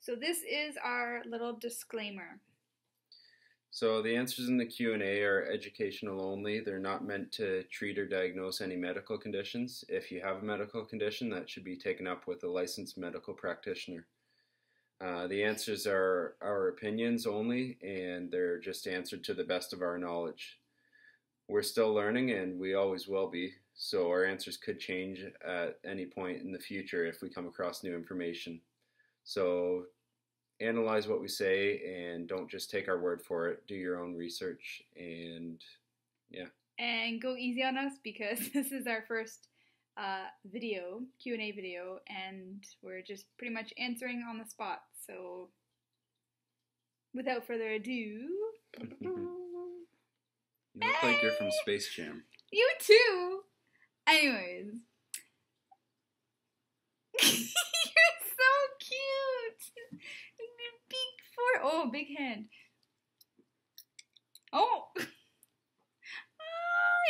So this is our little disclaimer. So the answers in the Q&A are educational only. They're not meant to treat or diagnose any medical conditions. If you have a medical condition, that should be taken up with a licensed medical practitioner. The answers are our opinions only, and they're just answered to the best of our knowledge. We're still learning, and we always will be, so our answers could change at any point in the future if we come across new information. So analyze what we say and don't just take our word for it. Do your own research, and yeah. And go easy on us because this is our first video, Q&A video, and we're just pretty much answering on the spot. So without further ado, You look like you're from Space Jam. You too! Anyways. You're so cute! Big four. Oh, big hand. Oh! Oh,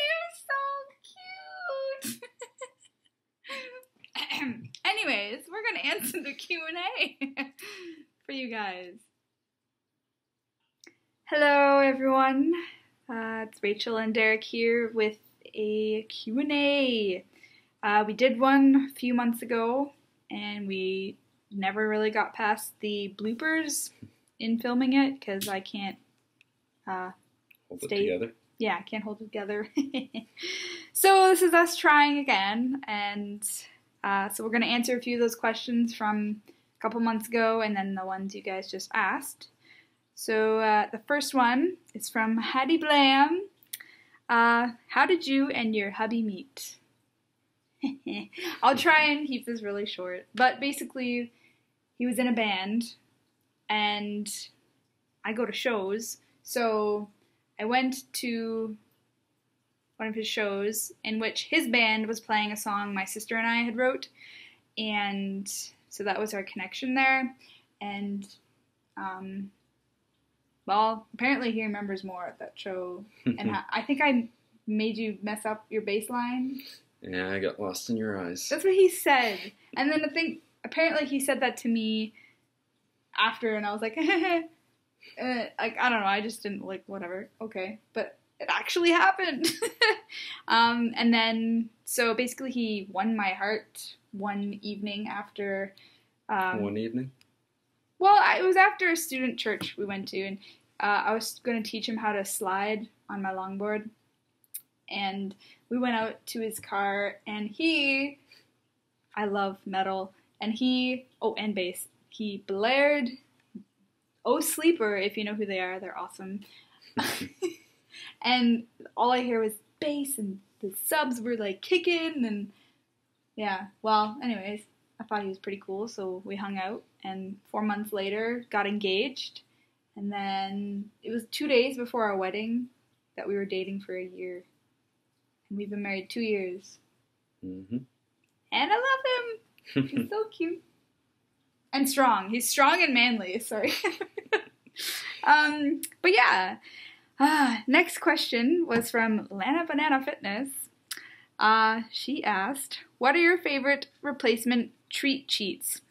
you're so cute! Anyways, we're gonna answer the Q&A for you guys. Hello, everyone. It's Rachel and Derek here with a Q&A. We did one a few months ago, and we never really got past the bloopers in filming it because I can't Hold it together. Yeah, I can't hold it together. So this is us trying again, and so we're going to answer a few of those questions from a couple months ago, and then the ones you guys just asked. So the first one is from Hattie Blam. How did you and your hubby meet? I'll try and keep this really short, but basically he was in a band and I go to shows, so I went to one of his shows in which his band was playing a song my sister and I had wrote, and so that was our connection there. And well, apparently he remembers more at that show, and I think I made you mess up your bass line. Yeah, I got lost in your eyes. That's what he said. And then I think, apparently he said that to me after, and I was like, like, I don't know, I just didn't, like, whatever, okay. But it actually happened. And then, so basically he won my heart one evening after... One evening? Well, it was after a student church we went to, and I was going to teach him how to slide on my longboard. And we went out to his car, and I love metal, and and bass, he blared Oh Sleeper, if you know who they are, they're awesome. And all I hear was bass, and the subs were like kicking, and yeah, well, anyways, I thought he was pretty cool, so we hung out, and 4 months later, got engaged, and then it was 2 days before our wedding that we were dating for a year. And we've been married 2 years. Mm-hmm. And I love him. He's so cute. And strong. He's strong and manly. Sorry. But yeah. Next question was from Lana Banana Fitness. She asked, what are your favorite replacement treat cheats,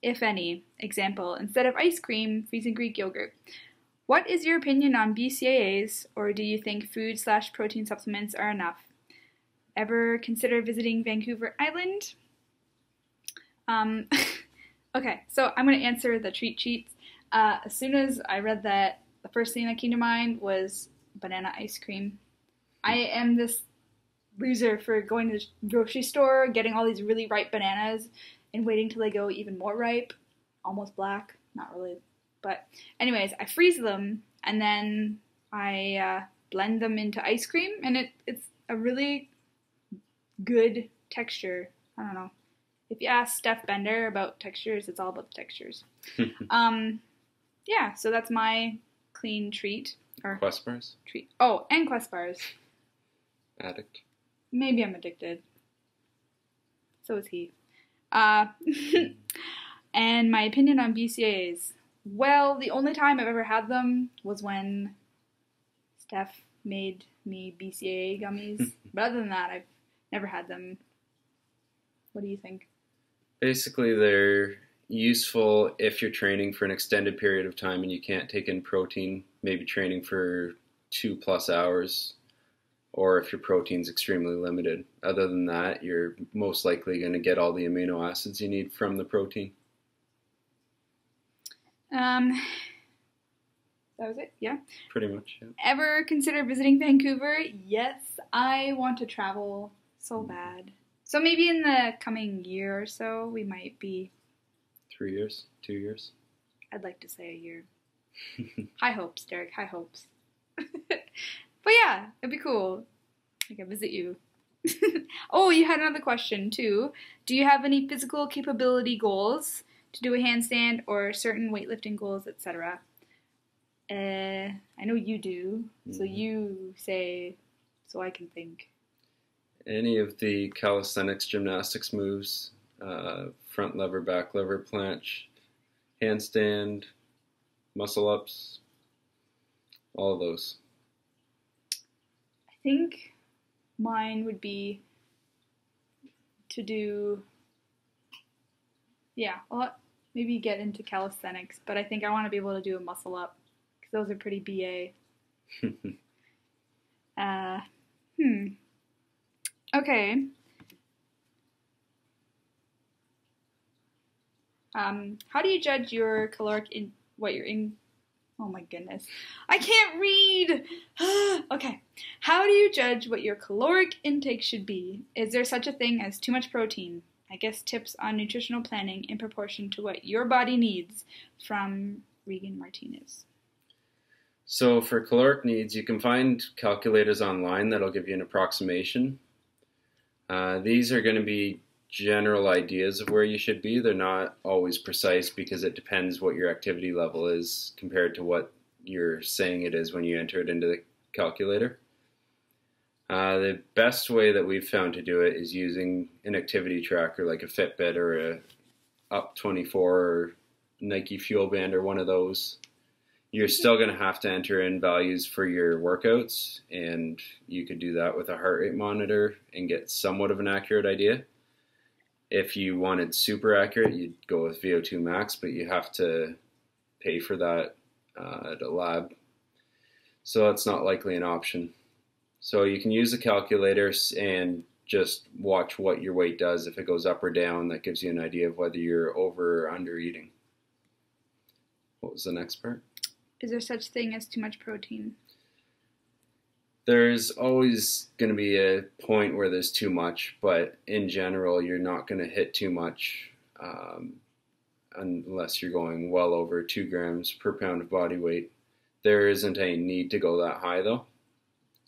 if any? Example, instead of ice cream, freezing Greek yogurt. What is your opinion on BCAAs, or do you think food/protein supplements are enough? Ever consider visiting Vancouver Island? Okay, so I'm going to answer the treat cheats. As soon as I read that, the first thing that came to mind was banana ice cream. I am this loser for going to the grocery store, getting all these really ripe bananas, and waiting till they go even more ripe, almost black, not really. But anyways, I freeze them, and then I blend them into ice cream, and it's a really good texture. I don't know. If you ask Steph Bender about textures, it's all about the textures. Yeah, so that's my clean treat. Or Quest bars? Treat. Oh, and Quest bars. Addict? Maybe I'm addicted. So is he. And my opinion on BCAAs. Well, the only time I've ever had them was when Steph made me BCAA gummies. But other than that, I've never had them. What do you think? Basically, they're useful if you're training for an extended period of time and you can't take in protein, maybe training for 2+ hours, or if your protein's extremely limited. Other than that, you're most likely going to get all the amino acids you need from the protein. That was it? Yeah? Pretty much, yeah. Ever consider visiting Vancouver? Yes, I want to travel so bad. So maybe in the coming year or so, we might be... 3 years? 2 years? I'd like to say a year. High hopes, Derek, high hopes. But yeah, it'd be cool. I can visit you. Oh, you had another question too. Do you have any physical capability goals to do a handstand or certain weightlifting goals, etc.? I know you do, so you say, so I can think. Any of the calisthenics gymnastics moves, front lever, back lever, planche, handstand, muscle ups, all of those. I think mine would be to do, maybe get into calisthenics, but I think I want to be able to do a muscle up. Those are pretty BA. Okay. How do you judge your caloric oh my goodness. I can't read! Okay. How do you judge what your caloric intake should be? Is there such a thing as too much protein? I guess tips on nutritional planning in proportion to what your body needs, from Regan Martinez. So for caloric needs, you can find calculators online that'll give you an approximation. These are going to be general ideas of where you should be. They're not always precise because it depends what your activity level is compared to what you're saying it is when you enter it into the calculator. The best way that we've found to do it is using an activity tracker like a Fitbit or a Up24 or Nike Fuel Band or one of those. You're still going to have to enter in values for your workouts, and you could do that with a heart rate monitor and get somewhat of an accurate idea. If you wanted super accurate, you'd go with VO2 max, but you have to pay for that at a lab. So that's not likely an option. So you can use the calculators and just watch what your weight does. If it goes up or down, that gives you an idea of whether you're over or under eating. What was the next part? Is there such thing as too much protein? There's always going to be a point where there's too much, but in general, you're not going to hit too much unless you're going well over 2 grams per pound of body weight. There isn't any need to go that high, though.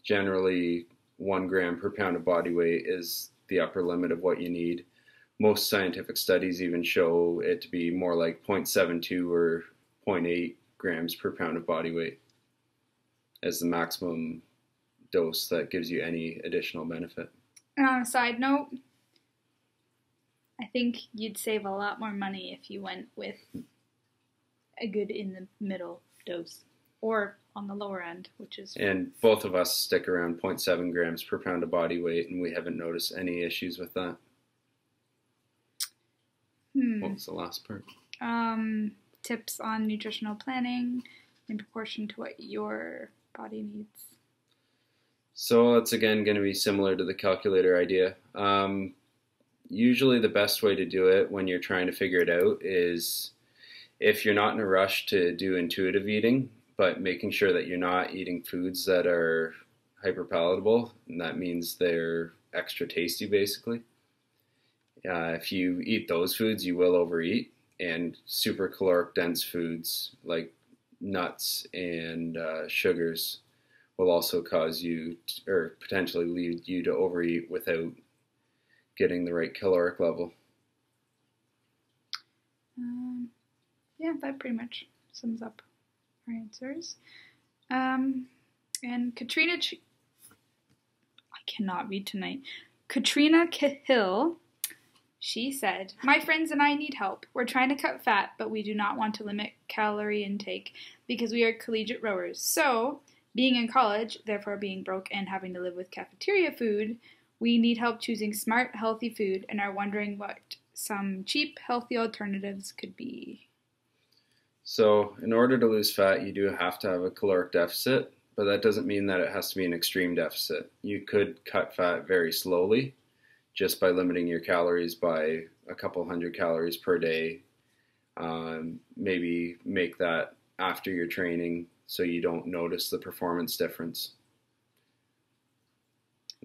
Generally, 1 gram per pound of body weight is the upper limit of what you need. Most scientific studies even show it to be more like 0.72 or 0.8 grams per pound of body weight as the maximum dose that gives you any additional benefit. And on a side note, I think you'd save a lot more money if you went with a good in the middle dose, or on the lower end, which is... And both of us stick around 0.7 grams per pound of body weight, and we haven't noticed any issues with that. What was the last part? Tips on nutritional planning in proportion to what your body needs. So it's again going to be similar to the calculator idea. Usually the best way to do it when you're trying to figure it out is if you're not in a rush to do intuitive eating, but making sure that you're not eating foods that are hyperpalatable, and that means they're extra tasty basically. If you eat those foods, you will overeat. And super caloric dense foods like nuts and sugars will also cause you or potentially lead you to overeat without getting the right caloric level. Yeah, that pretty much sums up our answers. And Katrina, I cannot read tonight. Katrina Cahill. She said, "My friends and I need help. We're trying to cut fat, but we do not want to limit calorie intake because we are collegiate rowers. So, being in college, therefore being broke and having to live with cafeteria food, we need help choosing smart, healthy food and are wondering what some cheap, healthy alternatives could be. So, in order to lose fat, you do have to have a caloric deficit, but that doesn't mean that it has to be an extreme deficit. You could cut fat very slowly just by limiting your calories by a couple hundred calories per day. Maybe make that after your training so you don't notice the performance difference.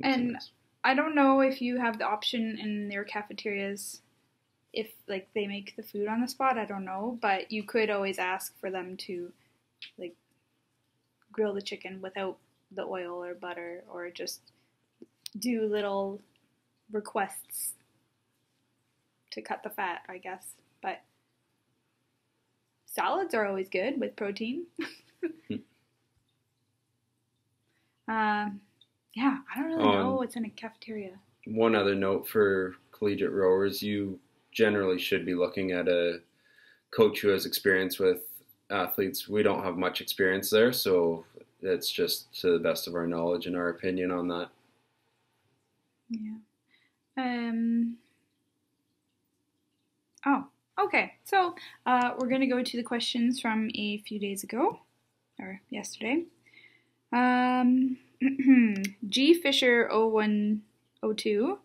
And I don't know if you have the option in their cafeterias if like they make the food on the spot, I don't know, but you could always ask for them to like grill the chicken without the oil or butter, or just do little requests to cut the fat, I guess. But salads are always good with protein. Yeah, I don't really know what's in a cafeteria. One other note for collegiate rowers, you generally should be looking at a coach who has experience with athletes. We don't have much experience there, so it's just to the best of our knowledge and our opinion on that. Yeah. Oh, okay. So we're going to go to the questions from a few days ago, or yesterday. G Fisher 0102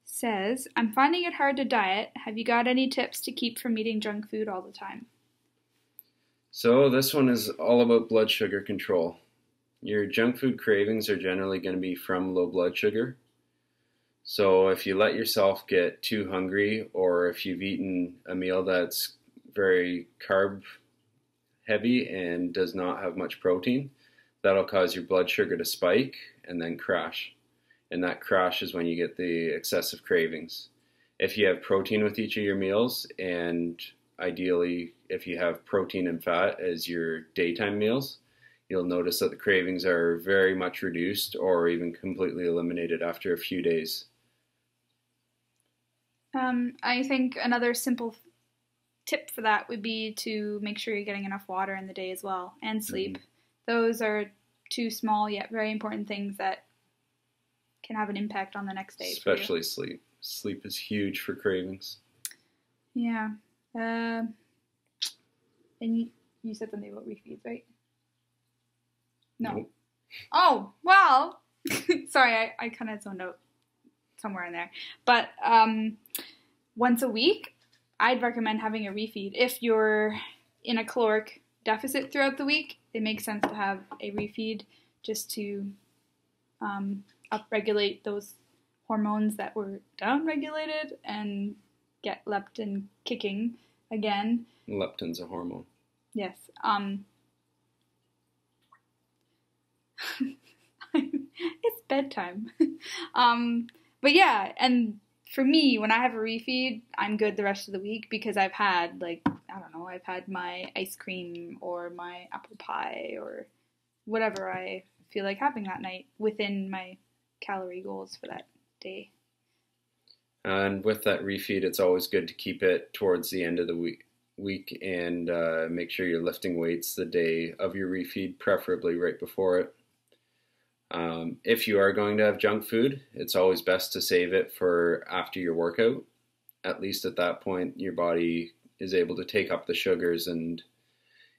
says, I'm finding it hard to diet. Have you got any tips to keep from eating junk food all the time? So this one is all about blood sugar control. Your junk food cravings are generally going to be from low blood sugar. So if you let yourself get too hungry, or if you've eaten a meal that's very carb heavy and does not have much protein, that'll cause your blood sugar to spike and then crash. And that crash is when you get the excessive cravings. If you have protein with each of your meals, and ideally if you have protein and fat as your daytime meals, you'll notice that the cravings are very much reduced or even completely eliminated after a few days. I think another simple tip for that would be to make sure you're getting enough water in the day as well, and sleep. Mm-hmm. Those are two small yet very important things that can have an impact on the next day. Especially sleep. Sleep is huge for cravings. Yeah. And you said something about refeeds, right? No. Nope. Oh, well. Sorry, I kind of zoned out somewhere in there. But once a week, I'd recommend having a refeed. If you're in a caloric deficit throughout the week, it makes sense to have a refeed just to upregulate those hormones that were downregulated and get leptin kicking again. Leptin's a hormone. Yes. It's bedtime. But yeah, and for me, when I have a refeed, I'm good the rest of the week because I've had, like, I don't know, I've had my ice cream or my apple pie or whatever I feel like having that night within my calorie goals for that day. And with that refeed, it's always good to keep it towards the end of the week and make sure you're lifting weights the day of your refeed, preferably right before it. If you are going to have junk food, it's always best to save it for after your workout. At least at that point, your body is able to take up the sugars and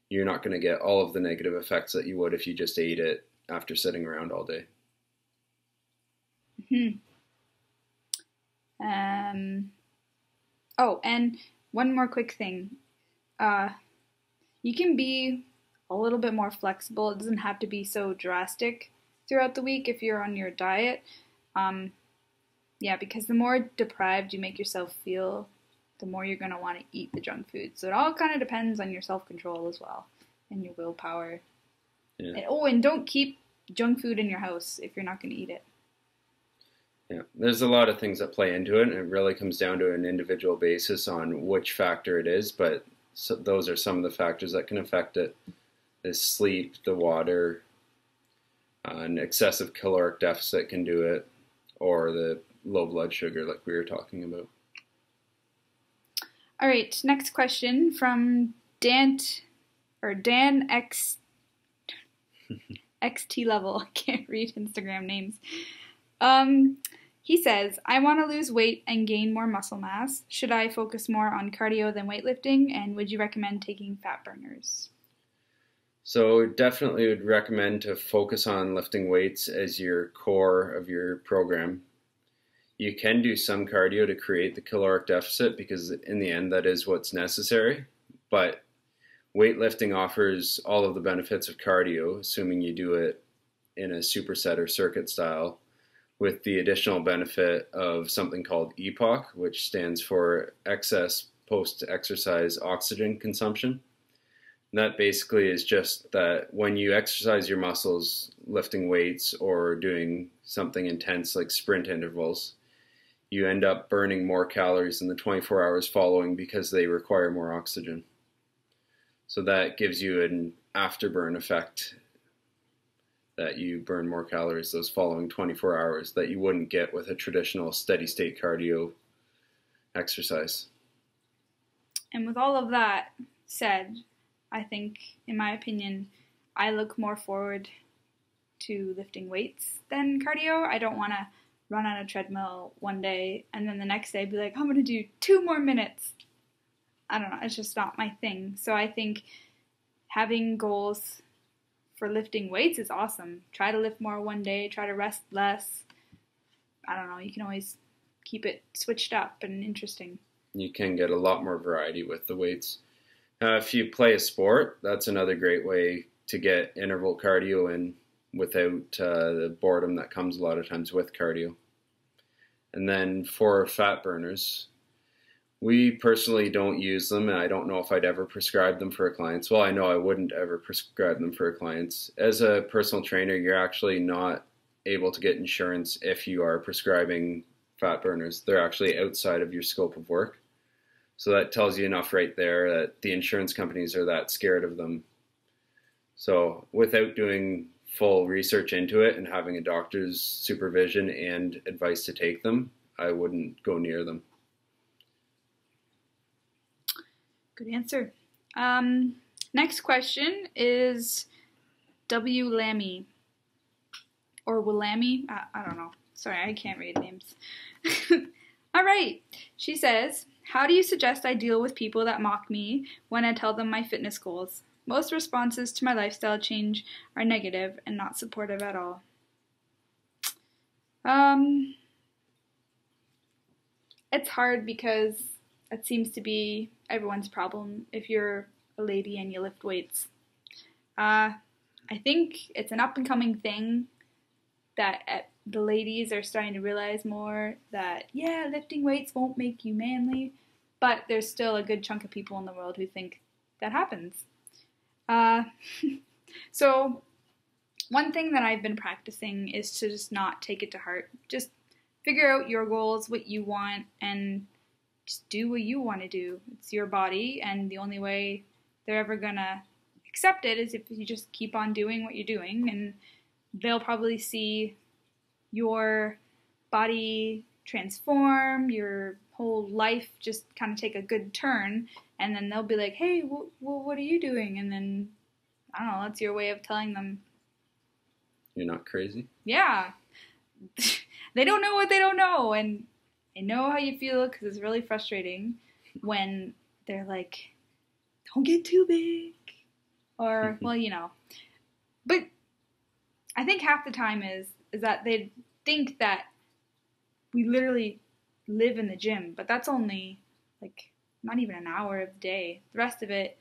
you're not going to get all of the negative effects that you would if you just ate it after sitting around all day. Mm-hmm. Oh, and one more quick thing. You can be a little bit more flexible. It doesn't have to be so drastic throughout the week if you're on your diet. Yeah, because the more deprived you make yourself feel, the more you're going to want to eat the junk food. So it all kind of depends on your self-control as well and your willpower. Yeah. And don't keep junk food in your house if you're not going to eat it. Yeah, there's a lot of things that play into it, and it really comes down to an individual basis on which factor it is, but those are some of the factors that can affect it. The sleep, the water, an excessive caloric deficit can do it, or the low blood sugar like we were talking about. All right, next question from Dan X XT level. I can't read Instagram names. He says, I want to lose weight and gain more muscle mass. Should I focus more on cardio than weightlifting? And would you recommend taking fat burners? So definitely would recommend to focus on lifting weights as your core of your program. You can do some cardio to create the caloric deficit because in the end that is what's necessary, but weightlifting offers all of the benefits of cardio, assuming you do it in a superset or circuit style, with the additional benefit of something called EPOC, which stands for excess post-exercise oxygen consumption. And that basically is just that when you exercise your muscles, lifting weights or doing something intense like sprint intervals, you end up burning more calories in the 24 hours following because they require more oxygen. So that gives you an afterburn effect, that you burn more calories those following 24 hours that you wouldn't get with a traditional steady state cardio exercise. And with all of that said, I think, in my opinion, I look more forward to lifting weights than cardio. I don't want to run on a treadmill one day and then the next day be like, I'm going to do 2 more minutes. I don't know. It's just not my thing. So I think having goals for lifting weights is awesome. Try to lift more one day. Try to rest less. I don't know. You can always keep it switched up and interesting. You can get a lot more variety with the weights. If you play a sport, that's another great way to get interval cardio in without the boredom that comes a lot of times with cardio. And then for fat burners, we personally don't use them, and I don't know if I'd ever prescribe them for clients. Well, I know I wouldn't ever prescribe them for clients. As a personal trainer, you're actually not able to get insurance if you are prescribing fat burners. They're actually outside of your scope of work. So that tells you enough right there that the insurance companies are that scared of them. So without doing full research into it and having a doctor's supervision and advice to take them, I wouldn't go near them. Good answer. Next question is W. Lammy. Or Willammy. I don't know. Sorry, I can't read names. All right. She says, how do you suggest I deal with people that mock me when I tell them my fitness goals? Most responses to my lifestyle change are negative and not supportive at all. It's hard because it seems to be everyone's problem if you're a lady and you lift weights. I think it's an up-and-coming thing that the ladies are starting to realize more that, yeah, lifting weights won't make you manly, but there's still a good chunk of people in the world who think that happens. So one thing that I've been practicing is to just not take it to heart. Just figure out your goals, what you want, and just do what you want to do. It's your body, and the only way they're ever gonna accept it is if you just keep on doing what you're doing, and they'll probably see your body transform, your whole life just kind of take a good turn, and then they'll be like, hey, what are you doing? And then, I don't know, that's your way of telling them, you're not crazy? Yeah. They don't know what they don't know, and I know how you feel because it's really frustrating when they're like, don't get too big, or, well, you know. But I think half the time is that they think that we literally live in the gym, but that's only like not even an hour of the day. The rest of it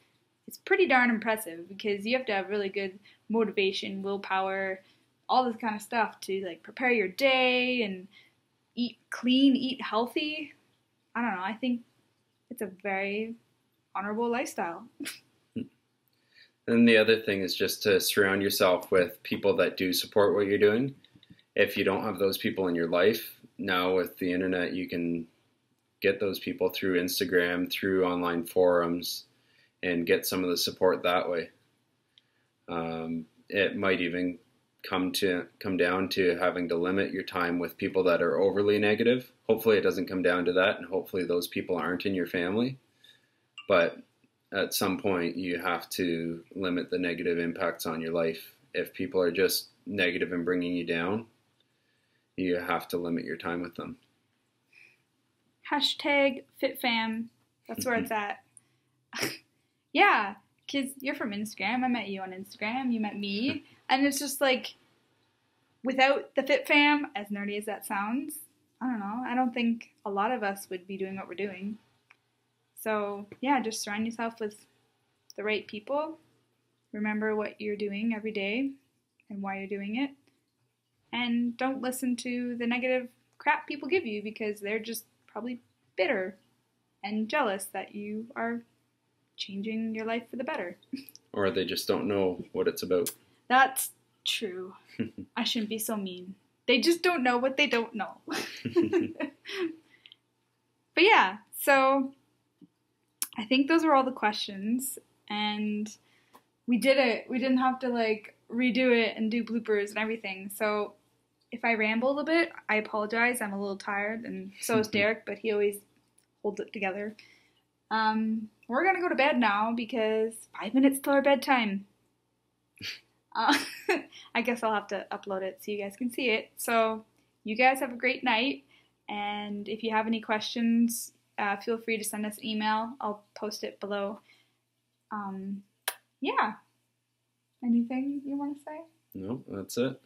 is pretty darn impressive because you have to have really good motivation, willpower, all this kind of stuff to like prepare your day and eat clean, eat healthy. I don't know. I think it's a very honorable lifestyle. And the other thing is just to surround yourself with people that do support what you're doing. If you don't have those people in your life, now with the internet, you can get those people through Instagram, through online forums, and get some of the support that way. It might even come down to having to limit your time with people that are overly negative. Hopefully it doesn't come down to that, and hopefully those people aren't in your family. But at some point, you have to limit the negative impacts on your life. If people are just negative and bringing you down, you have to limit your time with them. Hashtag FitFam. That's where it's at. Yeah, because you're from Instagram. I met you on Instagram. You met me. And it's just like, without the FitFam, as nerdy as that sounds, I don't know. I don't think a lot of us would be doing what we're doing. So, yeah, just surround yourself with the right people. Remember what you're doing every day and why you're doing it. And don't listen to the negative crap people give you, because they're just probably bitter and jealous that you are changing your life for the better. Or they just don't know what it's about. That's true. I shouldn't be so mean. They just don't know what they don't know. But yeah, so I think those were all the questions, and we did it. We didn't have to like redo it and do bloopers and everything. So if I ramble a bit, I apologize. I'm a little tired, and so is Derek, but he always holds it together. We're gonna go to bed now because 5 minutes till our bedtime. I guess I'll have to upload it so you guys can see it. So you guys have a great night, and if you have any questions, feel free to send us an email. I'll post it below. Yeah. Anything you want to say? No, that's it.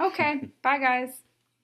Okay. Bye, guys.